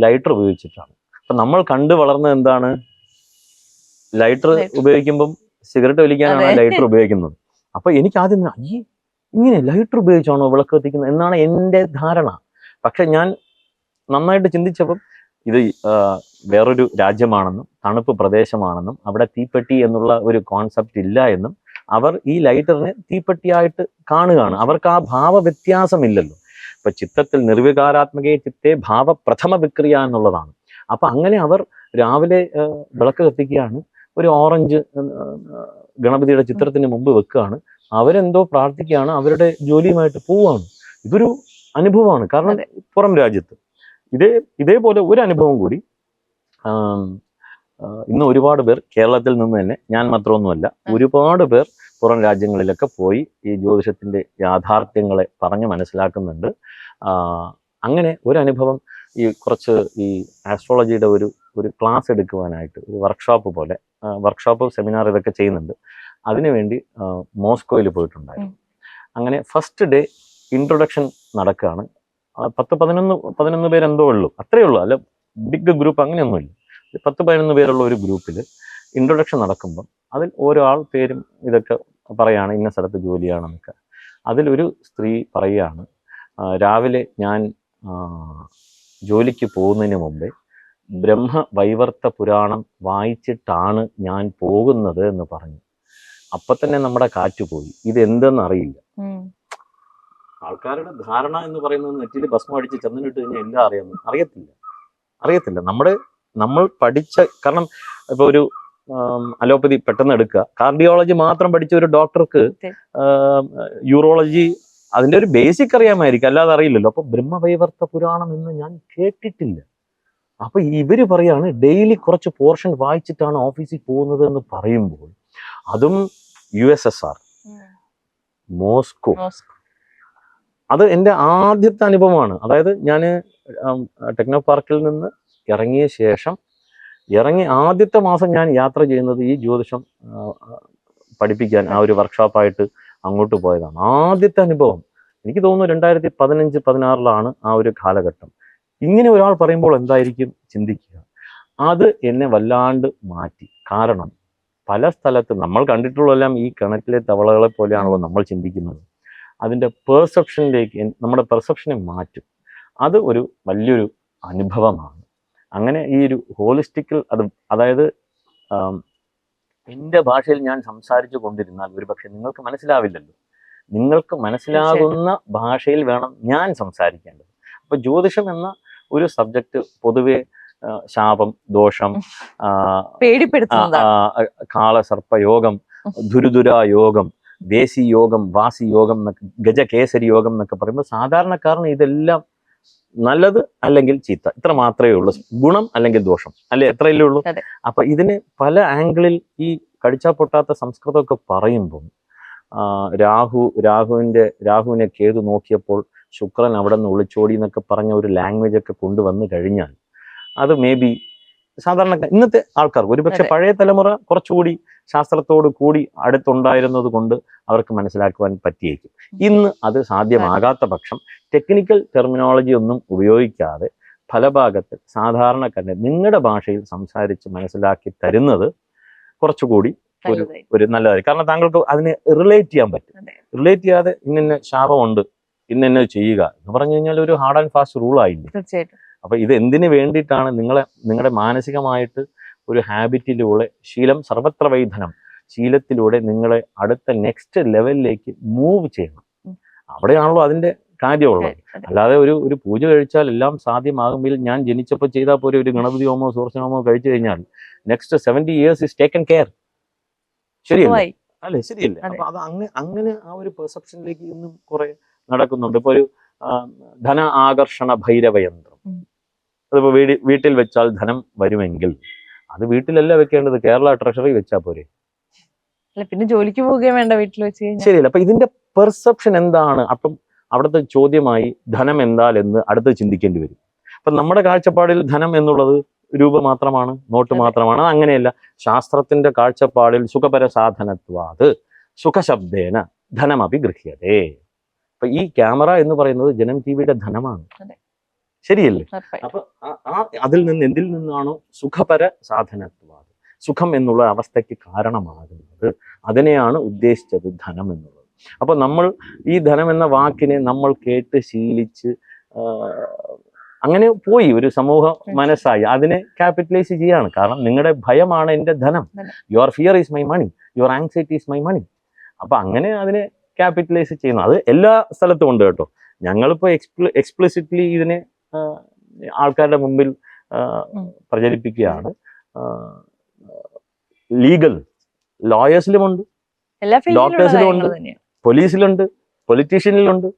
ലൈറ്റർ ഉപയോഗിച്ചിട്ടാണ്. അപ്പം നമ്മൾ കണ്ടു വളർന്നത് എന്താണ്? ലൈറ്റർ ഉപയോഗിക്കുമ്പം സിഗരറ്റ് വലിക്കാനാണ് ലൈറ്റർ ഉപയോഗിക്കുന്നത്. അപ്പൊ എനിക്ക് ആദ്യം ഈ ഇങ്ങനെ ലൈറ്റർ ഉപയോഗിച്ചാണോ വിളക്ക് കത്തിക്കുന്നത് എന്നാണ് എൻ്റെ ധാരണ. പക്ഷെ ഞാൻ നന്നായിട്ട് ചിന്തിച്ചപ്പം ഇത് വേറൊരു രാജ്യമാണെന്നും തണുപ്പ് പ്രദേശമാണെന്നും അവിടെ തീപ്പെട്ടി എന്നുള്ള ഒരു കോൺസെപ്റ്റ് ഇല്ല എന്നും അവർ ഈ ലൈറ്ററിനെ തീപ്പെട്ടിയായിട്ട് കാണുകയാണ്. അവർക്ക് ആ ഭാവ വ്യത്യാസമില്ലല്ലോ. ഇപ്പൊ ചിത്തത്തിൽ നിർവികാരാത്മകയെ ചിത്തെ ഭാവ പ്രഥമ വിക്രിയ എന്നുള്ളതാണ്. അപ്പൊ അങ്ങനെ അവർ രാവിലെ വിളക്ക് കത്തിക്കുകയാണ്, ഒരു ഓറഞ്ച് ഗണപതിയുടെ ചിത്രത്തിന് മുമ്പ് വെക്കുകയാണ്, അവരെന്തോ പ്രാർത്ഥിക്കുകയാണ്, അവരുടെ ജോലിയുമായിട്ട് പോവുകയാണ്. ഇതൊരു അനുഭവമാണ്. കാരണം പുറം രാജ്യത്ത് ഇതേപോലെ ഒരു അനുഭവം കൂടി ഇന്ന് ഒരുപാട് പേർ കേരളത്തിൽ നിന്ന് തന്നെ, ഞാൻ മാത്രമൊന്നുമല്ല, ഒരുപാട് പേർ പുറം രാജ്യങ്ങളിലൊക്കെ പോയി ഈ ജ്യോതിഷത്തിന്റെ യാഥാർത്ഥ്യങ്ങളെ പറഞ്ഞ് മനസ്സിലാക്കുന്നുണ്ട്. അങ്ങനെ ഒരു അനുഭവം കുറച്ച് ഈ ആസ്ട്രോളജിയുടെ ഒരു ക്ലാസ് എടുക്കുവാനായിട്ട് ഒരു വർക്ക്ഷോപ്പ് സെമിനാർ ഇതൊക്കെ ചെയ്യുന്നുണ്ട്. അതിനുവേണ്ടി മോസ്കോയിൽ പോയിട്ടുണ്ടായിരുന്നു. അങ്ങനെ ഫസ്റ്റ് ഡേ ഇൻട്രൊഡക്ഷൻ നടക്കുകയാണ്. 10-11 പേരെന്തോ ഉള്ളൂ, അത്രയേ ഉള്ളൂ, അല്ല ബിഗ് ഗ്രൂപ്പ് അങ്ങനെയൊന്നുമില്ല. 10-11 പേരുള്ള ഒരു ഗ്രൂപ്പിൽ ഇൻട്രൊഡക്ഷൻ നടക്കുമ്പം അതിൽ ഓരോ ആൾ പേരും ഇതൊക്കെ പറയുകയാണ്, ഇന്ന സ്ഥലത്ത് ജോലിയാണെന്നൊക്കെ. അതിലൊരു സ്ത്രീ പറയുകയാണ്, രാവിലെ ഞാൻ ജോലിക്ക് പോകുന്നതിന് മുമ്പേ ബ്രഹ്മവൈവർത്ത പുരാണം വായിച്ചിട്ടാണ് ഞാൻ പോകുന്നത് എന്ന് പറഞ്ഞു. അപ്പൊ തന്നെ നമ്മുടെ കാറ്റ് പോയി. ഇതെന്തെന്ന് അറിയില്ല. ആൾക്കാരുടെ ധാരണ എന്ന് പറയുന്നത് നെറ്റിൽ ഭസ്മം അടിച്ച് ചെന്നിട്ട് കഴിഞ്ഞാൽ എല്ലാം അറിയത്തില്ല. നമ്മൾ പഠിച്ച, കാരണം ഇപ്പൊ ഒരു അലോപ്പതി പെട്ടെന്ന് എടുക്കുക, കാർഡിയോളജി മാത്രം പഠിച്ച ഒരു ഡോക്ടർക്ക് യൂറോളജി അതിന്റെ ഒരു ബേസിക് അറിയാമായിരിക്കും, അല്ലാതെ അറിയില്ലല്ലോ. അപ്പൊ ബ്രഹ്മവൈവർത്ത പുരാണം എന്ന് ഞാൻ കേട്ടിട്ടില്ല. അപ്പൊ ഇവര് പറയാണ് ഡെയിലി കുറച്ച് പോർഷൻ വായിച്ചിട്ടാണ് ഓഫീസിൽ പോകുന്നത് എന്ന് പറയുമ്പോൾ, അതും USSR മോസ്കോ. അത് എൻ്റെ ആദ്യത്തെ അനുഭവമാണ്. അതായത് ഞാൻ ടെക്നോ പാർക്കിൽ നിന്ന് ഇറങ്ങിയ ശേഷം ആദ്യത്തെ മാസം ഞാൻ യാത്ര ചെയ്യുന്നത് ഈ ജ്യോതിഷം പഠിപ്പിക്കാൻ ആ ഒരു വർക്ക്ഷോപ്പായിട്ട് അങ്ങോട്ട് പോയതാണ്. ആദ്യത്തെ അനുഭവം എനിക്ക് തോന്നുന്നു 2015-16 ആ ഒരു കാലഘട്ടം. ഇങ്ങനെ ഒരാൾ പറയുമ്പോൾ എന്തായിരിക്കും ചിന്തിക്കുക? അത് എന്നെ വല്ലാണ്ട് മാറ്റി. കാരണം പല സ്ഥലത്തും നമ്മൾ കണ്ടിട്ടുള്ളതെല്ലാം ഈ കിണറ്റിലെ തവളകളെ പോലെയാണല്ലോ നമ്മൾ ചിന്തിക്കുന്നത്. അതിൻ്റെ പെർസെപ്ഷനിലേക്ക് നമ്മുടെ പെർസെപ്ഷനെ മാറ്റും. അത് ഒരു വലിയൊരു അനുഭവമാണ്. അങ്ങനെ ഈ ഒരു ഹോളിസ്റ്റിക്കൽ അതായത് എൻ്റെ ഭാഷയിൽ ഞാൻ സംസാരിച്ചു കൊണ്ടിരുന്നാൽ ഒരുപക്ഷെ നിങ്ങൾക്ക് മനസ്സിലാവില്ലല്ലോ. നിങ്ങൾക്ക് മനസ്സിലാകുന്ന ഭാഷയിൽ വേണം ഞാൻ സംസാരിക്കേണ്ടത്. അപ്പൊ ജ്യോതിഷം എന്ന ഒരു സബ്ജക്റ്റ് പൊതുവെ ശാപം, ദോഷം, കാളസർപ്പയോഗം, ദുരുദുരായോഗം, ദേശി യോഗം, വാസി യോഗം എന്നൊക്കെ, ഗജകേസരി യോഗം എന്നൊക്കെ പറയുമ്പോൾ സാധാരണക്കാരന് ഇതെല്ലാം നല്ലത് അല്ലെങ്കിൽ ചീത്ത, ഇത്ര മാത്രമേ ഉള്ളൂ. ഗുണം അല്ലെങ്കിൽ ദോഷം, അല്ലെ, എത്രയല്ലേ ഉള്ളൂ. അപ്പൊ ഇതിന് പല ആംഗിളിൽ ഈ കടിച്ചാ പൊട്ടാത്ത സംസ്കൃതമൊക്കെ പറയുമ്പോൾ രാഹുവിനെ കേതു നോക്കിയപ്പോൾ ശുക്രൻ അവിടെ നിന്ന് ഒളിച്ചോടി എന്നൊക്കെ പറഞ്ഞ ഒരു ലാംഗ്വേജ് ഒക്കെ കൊണ്ടുവന്നു കഴിഞ്ഞാൽ അത് മേ ബി സാധാരണ ഇന്നത്തെ ആൾക്കാർക്ക്, ഒരുപക്ഷെ പഴയ തലമുറ കുറച്ചുകൂടി ശാസ്ത്രത്തോട് കൂടി അടുത്തുണ്ടായിരുന്നത് കൊണ്ട് അവർക്ക് മനസ്സിലാക്കുവാൻ പറ്റിയേക്കും. ഇന്ന് അത് സാധ്യമാകാത്ത പക്ഷം ടെക്നിക്കൽ ടെർമിനോളജി ഒന്നും ഉപയോഗിക്കാതെ ഫലഭാഗത്ത് സാധാരണക്കാരനെ നിങ്ങളുടെ ഭാഷയിൽ സംസാരിച്ച് മനസ്സിലാക്കി തരുന്നത് കുറച്ചുകൂടി ഒരു നല്ലതായിരിക്കും. കാരണം താങ്കൾക്ക് അതിനെ റിലേറ്റ് ചെയ്യാൻ പറ്റും. റിലേറ്റ് ചെയ്യാതെ ഇന്ന ശാപമുണ്ട്, ഇന്ന ചെയ്യുക എന്ന് പറഞ്ഞു കഴിഞ്ഞാൽ ഒരു ഹാർഡ് ആൻഡ് ഫാസ്റ്റ് റൂൾ ആയില്ലേ. തീർച്ചയായിട്ടും. അപ്പൊ ഇത് എന്തിനു വേണ്ടിയിട്ടാണ്? നിങ്ങളുടെ മാനസികമായിട്ട് ഒരു ഹാബിറ്റിലൂടെ ശീലം സർവത്ര വൈധനം, ശീലത്തിലൂടെ നിങ്ങളെ അടുത്ത നെക്സ്റ്റ് ലെവലിലേക്ക് മൂവ് ചെയ്യണം. അവിടെയാണല്ലോ അതിന്റെ കാര്യമുള്ളത്. അല്ലാതെ ഒരു പൂജ കഴിച്ചാൽ എല്ലാം സാധ്യമാകുമ്പോൾ ഞാൻ ജനിച്ചപ്പോൾ ചെയ്താൽ പോലെ ഒരു ഗണപതി ഹോമോ സൂർജനോമോ കഴിച്ചു കഴിഞ്ഞാൽ next 70 years is taken care. ശരിയല്ലേ? അല്ലെ, ശരിയല്ലേ? അപ്പൊ അത് അങ്ങനെ ആ ഒരു പെർസെപ്ഷനിലേക്ക് ഇന്നും കുറെ നടക്കുന്നുണ്ട്. ഇപ്പൊ ഒരു ധന ആകർഷണ ഭൈരവയന്ത്രം, അതിപ്പോ വീട്ടിൽ വെച്ചാൽ ധനം വരുമെങ്കിൽ അത് വീട്ടിലല്ല വെക്കേണ്ടത്, കേരള ട്രഷറി വെച്ചാൽ പോരെ. പിന്നെ ജോലിക്ക് പോവുകയും വേണ്ട വീട്ടിൽ വെച്ച്. ശരിയല്ല. അപ്പൊ ഇതിന്റെ പെർസെപ്ഷൻ എന്താണ്? അപ്പം അവിടുത്തെ ചോദ്യമായി ധനം എന്താൽ എന്ന് അടുത്ത് ചിന്തിക്കേണ്ടി വരും. അപ്പൊ നമ്മുടെ കാഴ്ചപ്പാടിൽ ധനം എന്നുള്ളത് രൂപ മാത്രമാണ്, നോട്ട് മാത്രമാണ്. അത് അങ്ങനെയല്ല. ശാസ്ത്രത്തിന്റെ കാഴ്ചപ്പാടിൽ സുഖപര സാധനത്വാത് സുഖശബ്ദേന ധനമപി ഗൃഹ്യതേ. അപ്പൊ ഈ ക്യാമറ എന്ന് പറയുന്നത് ജനം ടിവിയുടെ ധനമാണ്. ശരിയല്ലേ? അപ്പൊ എന്തിൽ നിന്നാണോ സുഖപര സാധനത്വാത്, സുഖം എന്നുള്ള അവസ്ഥയ്ക്ക് കാരണമാകുന്നത്. അതിനെയാണ് ഉദ്ദേശിച്ചത് ധനം എന്നുള്ളത്. അപ്പൊ നമ്മൾ ഈ ധനം എന്ന വാക്കിനെ നമ്മൾ കേട്ട് ശീലിച്ച് അങ്ങനെ പോയി, ഒരു സമൂഹ മനസ്സായി അതിനെ ക്യാപിറ്റലൈസ് ചെയ്യാണ്. കാരണം നിങ്ങളുടെ ഭയമാണ് എൻ്റെ ധനം, your fear is my money, your anxiety is my money. അപ്പൊ അങ്ങനെ അതിനെ ക്യാപിറ്റലൈസ് ചെയ്യുന്നു. അത് എല്ലാ സ്ഥലത്തും ഉണ്ട് കേട്ടോ. ഞങ്ങളിപ്പോൾ എക്സ്പ്ലിസിറ്റ്ലി ഇതിനെ ആൾക്കാരുടെ മുമ്പിൽ പ്രചരിപ്പിക്കുകയാണ്. ലീഗൽ ലോയേഴ്സിലുമുണ്ട്, ഡോക്ടേഴ്സിലുമുണ്ട്, പോലീസിലുണ്ട്, പൊളിറ്റീഷ്യനിലുണ്ട്,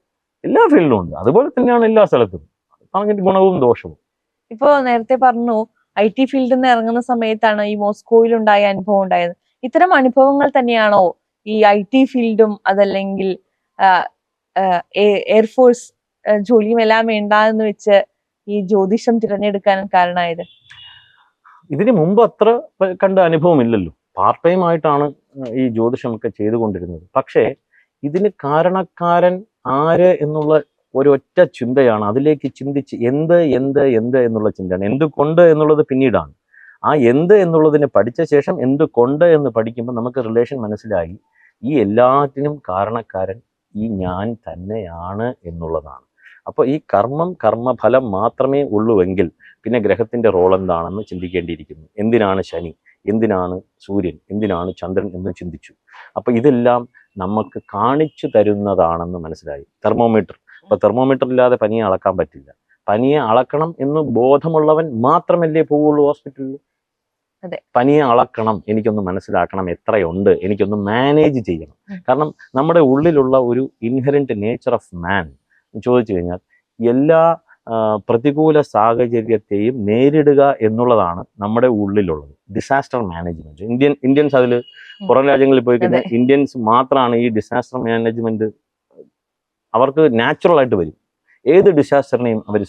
എല്ലാ ഫീൽഡിലും ഉണ്ട്. അതുപോലെ തന്നെയാണ് എല്ലാ സ്ഥലത്തും. പറഞ്ഞിട്ട് ഗുണവും ദോഷവും. ഇപ്പോ നേരത്തെ പറഞ്ഞു IT ഫീൽഡിൽ നിന്ന് ഇറങ്ങുന്ന സമയത്താണ് ഈ മോസ്കോയിൽ ഉണ്ടായ അനുഭവം ഉണ്ടായത്. ഇത്തരം അനുഭവങ്ങൾ തന്നെയാണോ ഈ IT ഫീൽഡും അതല്ലെങ്കിൽ എയർഫോഴ്സ് ജോലിയും എല്ലാം വേണ്ടെന്ന് വെച്ച് ഈ ജ്യോതിഷം തിരഞ്ഞെടുക്കാൻ കാരണമായത്? ഇതിന് മുമ്പ് അത്ര കണ്ട അനുഭവം ഇല്ലല്ലോ. പാർട്ട് ടൈം ആയിട്ടാണ് ഈ ജ്യോതിഷമൊക്കെ ചെയ്തുകൊണ്ടിരുന്നത്. പക്ഷേ ഇതിന് കാരണക്കാരൻ ആര് എന്നുള്ള ഒരൊറ്റ ചിന്തയാണ്. അതിലേക്ക് ചിന്തിച്ച് എന്ത് എന്ത് എന്ത് എന്നുള്ള ചിന്തയാണ്. എന്തുകൊണ്ട് എന്നുള്ളത് പിന്നീടാണ്. ആ എന്ത് എന്നുള്ളതിനെ പഠിച്ച ശേഷം എന്തുകൊണ്ട് എന്ന് പഠിക്കുമ്പോൾ നമുക്ക് റിലേഷൻ മനസ്സിലായി. ഈ എല്ലാത്തിനും കാരണക്കാരൻ ഈ ഞാൻ തന്നെയാണ് എന്നുള്ളതാണ്. അപ്പോൾ ഈ കർമ്മഫലം മാത്രമേ ഉള്ളുവെങ്കിൽ പിന്നെ ഗ്രഹത്തിന്റെ റോൾ എന്താണെന്ന് ചിന്തിക്കേണ്ടിയിരിക്കുന്നു. എന്തിനാണ് ശനി, എന്തിനാണ് സൂര്യൻ, എന്തിനാണ് ചന്ദ്രൻ എന്ന് ചിന്തിച്ചു. അപ്പോൾ ഇതെല്ലാം നമുക്ക് കാണിച്ചു തരുന്നതാണെന്ന് മനസ്സിലായി. തെർമോമീറ്റർ, ഇപ്പൊ തെർമോമീറ്റർ ഇല്ലാതെ പനിയെ അളക്കാൻ പറ്റില്ല. പനിയെ അളക്കണം എന്ന് ബോധമുള്ളവൻ മാത്രമല്ലേ പോവുള്ളൂ ഹോസ്പിറ്റലിൽ. പനിയെ അളക്കണം, എനിക്കൊന്ന് മനസ്സിലാക്കണം എത്രയുണ്ട്, എനിക്കൊന്ന് മാനേജ് ചെയ്യണം. കാരണം നമ്മുടെ ഉള്ളിലുള്ള ഒരു ഇൻഹെറന്റ് നേച്ചർ ഓഫ് മാൻ ചോദിച്ചു കഴിഞ്ഞാൽ എല്ലാ പ്രതികൂല സാഹചര്യത്തെയും നേരിടുക എന്നുള്ളതാണ് നമ്മുടെ ഉള്ളിലുള്ളത്. Disaster management. ഇന്ത്യൻസ് അതിൽ പുറം രാജ്യങ്ങളിൽ പോയി കഴിഞ്ഞാൽ ഇന്ത്യൻസ് മാത്രമാണ് ഈ ഡിസാസ്റ്റർ മാനേജ്മെന്റ്, അവർക്ക് നാച്ചുറൽ ആയിട്ട് വരും. ഏത് ഡിസാസ്റ്ററിനെയും അവർ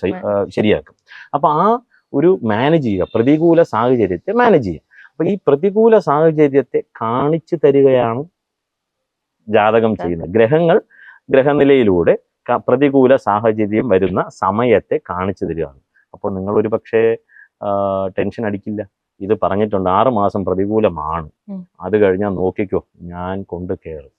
ശരിയാക്കും. അപ്പൊ ആ ഒരു മാനേജ് ചെയ്യുക, പ്രതികൂല സാഹചര്യത്തെ മാനേജ് ചെയ്യുക. അപ്പൊ ഈ പ്രതികൂല സാഹചര്യത്തെ കാണിച്ചു തരികയാണ് ജാതകം ചെയ്യുന്നത്. ഗ്രഹങ്ങൾ ഗ്രഹനിലയിലൂടെ പ്രതികൂല സാഹചര്യം വരുന്ന സമയത്തെ കാണിച്ചു തരികയാണ്. അപ്പോൾ നിങ്ങൾ ഒരു പക്ഷേ ടെൻഷൻ അടിക്കില്ല. ഇത് പറഞ്ഞിട്ടുണ്ട് 6 മാസം പ്രതികൂലമാണ്, അത് കഴിഞ്ഞാൽ നോക്കിക്കോ ഞാൻ കൊണ്ട് കയറും.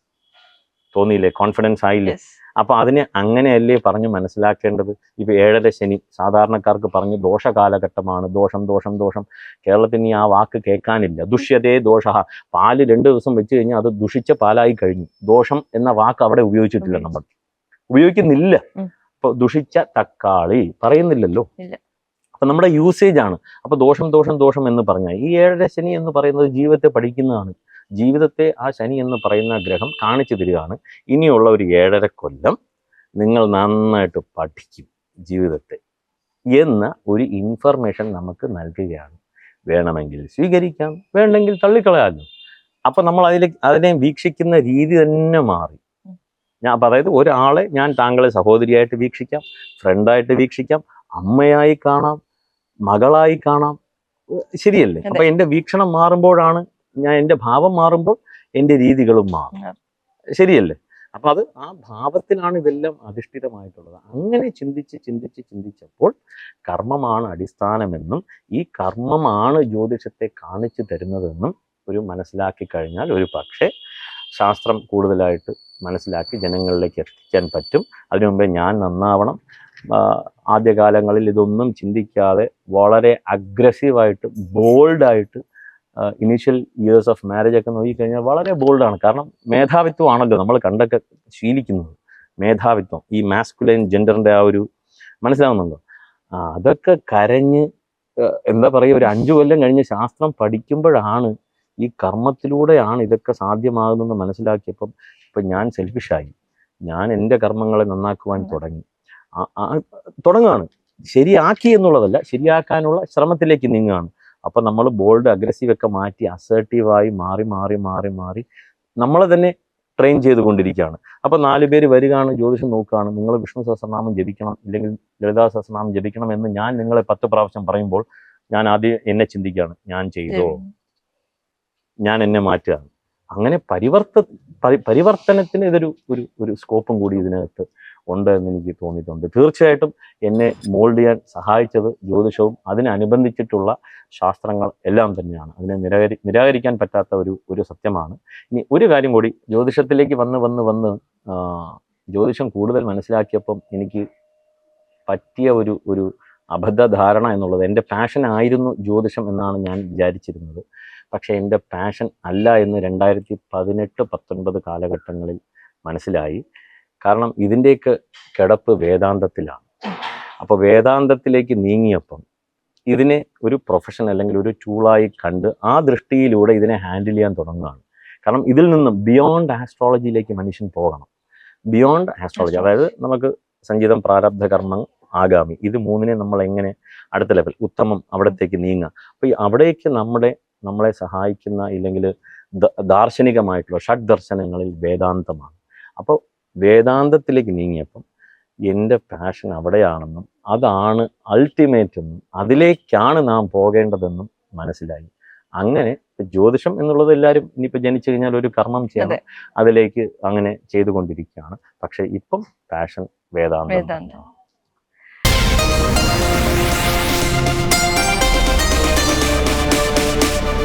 തോന്നിയില്ലേ? കോൺഫിഡൻസ് ആയില്ലേ? അപ്പൊ അതിനെ അങ്ങനെയല്ലേ പറഞ്ഞ് മനസ്സിലാക്കേണ്ടത്. ഇപ്പൊ 7.5 ശനി സാധാരണക്കാർക്ക് പറഞ്ഞ് ദോഷകാലഘട്ടമാണ്. ദോഷം ദോഷം ദോഷം. കേരളത്തിന് ഈ ആ വാക്ക് കേൾക്കാനില്ല. ദുഷ്യതേ ദോഷ. പാല് 2 ദിവസം വെച്ച് കഴിഞ്ഞാൽ അത് ദുഷിച്ച പാലായി കഴിഞ്ഞു. ദോഷം എന്ന വാക്ക് അവിടെ ഉപയോഗിച്ചിട്ടില്ല, നമ്മൾ ഉപയോഗിക്കുന്നില്ല. ഇപ്പൊ ദുഷിച്ച തക്കാളി പറയുന്നില്ലല്ലോ. അപ്പൊ നമ്മുടെ യൂസേജ് ആണ്. അപ്പൊ ദോഷം ദോഷം ദോഷം എന്ന് പറഞ്ഞാൽ ഈ 7.5 ശനി എന്ന് പറയുന്നത് ജീവിതത്തെ പഠിക്കുന്നതാണ്. ജീവിതത്തെ ആ ശനി എന്ന് പറയുന്ന ഗ്രഹം കാണിച്ചു തരികയാണ്. ഇനിയുള്ള ഒരു 7.5 കൊല്ലം നിങ്ങൾ നന്നായിട്ട് പഠിക്കും ജീവിതത്തെ എന്ന ഒരു ഇൻഫർമേഷൻ നമുക്ക് നൽകുകയാണ്. വേണമെങ്കിൽ സ്വീകരിക്കാം, വേണമെങ്കിൽ തള്ളിക്കളയാമല്ലോ. അപ്പൊ നമ്മൾ അതിനെ വീക്ഷിക്കുന്ന രീതി തന്നെ മാറി. അതായത് ഒരാളെ ഞാൻ താങ്കളെ സഹോദരിയായിട്ട് വീക്ഷിക്കാം, ഫ്രണ്ടായിട്ട് വീക്ഷിക്കാം, അമ്മയായി കാണാം, മകളായി കാണാം. ശരിയല്ലേ? അപ്പൊ എൻ്റെ വീക്ഷണം മാറുമ്പോഴാണ് എൻ്റെ ഭാവം മാറുമ്പോൾ എൻ്റെ രീതികളും മാറും. ശരിയല്ലേ? അപ്പൊ അത് ആ ഭാവത്തിലാണ് ഇതെല്ലാം അധിഷ്ഠിതമായിട്ടുള്ളത്. അങ്ങനെ ചിന്തിച്ചപ്പോൾ കർമ്മമാണ് അടിസ്ഥാനമെന്നും ഈ കർമ്മമാണ് ജ്യോതിഷത്തെ കാണിച്ചു തരുന്നതെന്നും ഒരു മനസ്സിലാക്കി കഴിഞ്ഞാൽ ഒരു പക്ഷേ ശാസ്ത്രം കൂടുതലായിട്ട് മനസ്സിലാക്കി ജനങ്ങളിലേക്ക് എത്തിക്കാൻ പറ്റും. അതിനു മുമ്പേ ഞാൻ നന്നാവണം. ആദ്യകാലങ്ങളിൽ ഇതൊന്നും ചിന്തിക്കാതെ വളരെ അഗ്രസീവായിട്ട് ബോൾഡായിട്ട് ഇനീഷ്യൽ ഇയേഴ്സ് ഓഫ് മാരേജ് ഒക്കെ നോക്കിക്കഴിഞ്ഞാൽ വളരെ ബോൾഡാണ്. കാരണം മേധാവിത്വമാണല്ലോ നമ്മൾ കണ്ടൊക്കെ ശീലിക്കുന്നത്. മേധാവിത്വം, ഈ മാസ്കുലൈൻ ജെൻഡറിന്റെ ആ ഒരു മനസ്സിലാവുന്നുണ്ടോ? അതൊക്കെ കരഞ്ഞ് എന്താ പറയുക, ഒരു 5 കൊല്ലം കഴിഞ്ഞ് ശാസ്ത്രം പഠിക്കുമ്പോഴാണ് ഈ കർമ്മത്തിലൂടെയാണ് ഇതൊക്കെ സാധ്യമാകുന്നതെന്ന് മനസ്സിലാക്കിയപ്പം ഇപ്പം ഞാൻ സെൽഫിഷായി. ഞാൻ എൻ്റെ കർമ്മങ്ങളെ നന്നാക്കുവാൻ തുടങ്ങുകയാണ്. ശരിയാക്കി എന്നുള്ളതല്ല, ശരിയാക്കാനുള്ള ശ്രമത്തിലേക്ക് നീങ്ങുകയാണ്. അപ്പം നമ്മൾ ബോൾഡ് അഗ്രസീവ് ഒക്കെ മാറ്റി അസേർട്ടീവായി മാറി മാറി മാറി മാറി നമ്മളെ തന്നെ ട്രെയിൻ ചെയ്തുകൊണ്ടിരിക്കുകയാണ്. അപ്പം 4 പേര് വരികയാണ്, ജ്യോതിഷം നോക്കുകയാണ്, നിങ്ങൾ വിഷ്ണു സഹസ്രനാമം ജപിക്കണം, ഇല്ലെങ്കിൽ ലളിതാ സഹസ്രനാമം ജപിക്കണം എന്ന് ഞാൻ നിങ്ങളെ 10 പ്രാവശ്യം പറയുമ്പോൾ ഞാൻ ആദ്യം എന്നെ ചിന്തിക്കുകയാണ്, ഞാൻ ചെയ്തോ, ഞാൻ എന്നെ മാറ്റുകയാണ്. അങ്ങനെ പരിവർത്തനത്തിന് ഇതൊരു ഒരു ഒരു സ്കോപ്പും കൂടി ഇതിനകത്ത് ഉണ്ട് എന്ന് എനിക്ക് തോന്നിയിട്ടുണ്ട്. തീർച്ചയായിട്ടും എന്നെ മോൾഡ് ചെയ്യാൻ സഹായിച്ചത് ജ്യോതിഷവും അതിനനുബന്ധിച്ചിട്ടുള്ള ശാസ്ത്രങ്ങൾ എല്ലാം തന്നെയാണ്. അതിനെ നിരാകരിക്കാൻ പറ്റാത്ത ഒരു സത്യമാണ്. ഇനി ഒരു കാര്യം കൂടി, ജ്യോതിഷത്തിലേക്ക് വന്ന് ജ്യോതിഷം കൂടുതൽ മനസ്സിലാക്കിയപ്പം എനിക്ക് പറ്റിയ ഒരു അബദ്ധധാരണ എന്നുള്ളത്, എൻ്റെ പാഷൻ ആയിരുന്നു ജ്യോതിഷം എന്നാണ് ഞാൻ വിചാരിച്ചിരുന്നത്. പക്ഷേ എൻ്റെ പാഷൻ അല്ല എന്ന് 2018-19 കാലഘട്ടങ്ങളിൽ മനസ്സിലായി. കാരണം ഇതിൻ്റെയൊക്കെ കിടപ്പ് വേദാന്തത്തിലാണ്. അപ്പോൾ വേദാന്തത്തിലേക്ക് നീങ്ങിയപ്പം ഇതിനെ ഒരു പ്രൊഫഷൻ അല്ലെങ്കിൽ ഒരു ടൂളായി കണ്ട് ആ ദൃഷ്ടിയിലൂടെ ഇതിനെ ഹാൻഡിൽ ചെയ്യാൻ തുടങ്ങുകയാണ്. കാരണം ഇതിൽ നിന്നും ബിയോണ്ട് ആസ്ട്രോളജിയിലേക്ക് മനുഷ്യൻ പോകണം. ബിയോണ്ട് ആസ്ട്രോളജി, അതായത് നമുക്ക് സംഗീതം, പ്രാരബ്ധ കർമ്മം, ആഗാമി, ഇത് മൂന്നിനെ നമ്മൾ എങ്ങനെ അടുത്ത ലെവൽ ഉത്തമം അവിടത്തേക്ക് നീങ്ങുക. അപ്പോൾ ഈ അവിടേക്ക് നമ്മളെ സഹായിക്കുന്ന ഇല്ലെങ്കിൽ ദാർശനികമായിട്ടുള്ള ഷഡ് ദർശനങ്ങളിൽ വേദാന്തമാണ്. അപ്പോൾ വേദാന്തത്തിലേക്ക് നീങ്ങിയപ്പം എൻ്റെ പാഷൻ അവിടെയാണെന്നും അതാണ് അൾട്ടിമേറ്റ് എന്നും അതിലേക്കാണ് നാം പോകേണ്ടതെന്നും മനസ്സിലായി. അങ്ങനെ ജ്യോതിഷം എന്നുള്ളത് എല്ലാവരും ഇനിയിപ്പോൾ ജനിച്ചു കഴിഞ്ഞാൽ ഒരു കർമ്മം ചെയ്യണം, അതിലേക്ക് അങ്ങനെ ചെയ്തുകൊണ്ടിരിക്കുകയാണ്. പക്ഷെ ഇപ്പം പാഷൻ വേദാന്തം.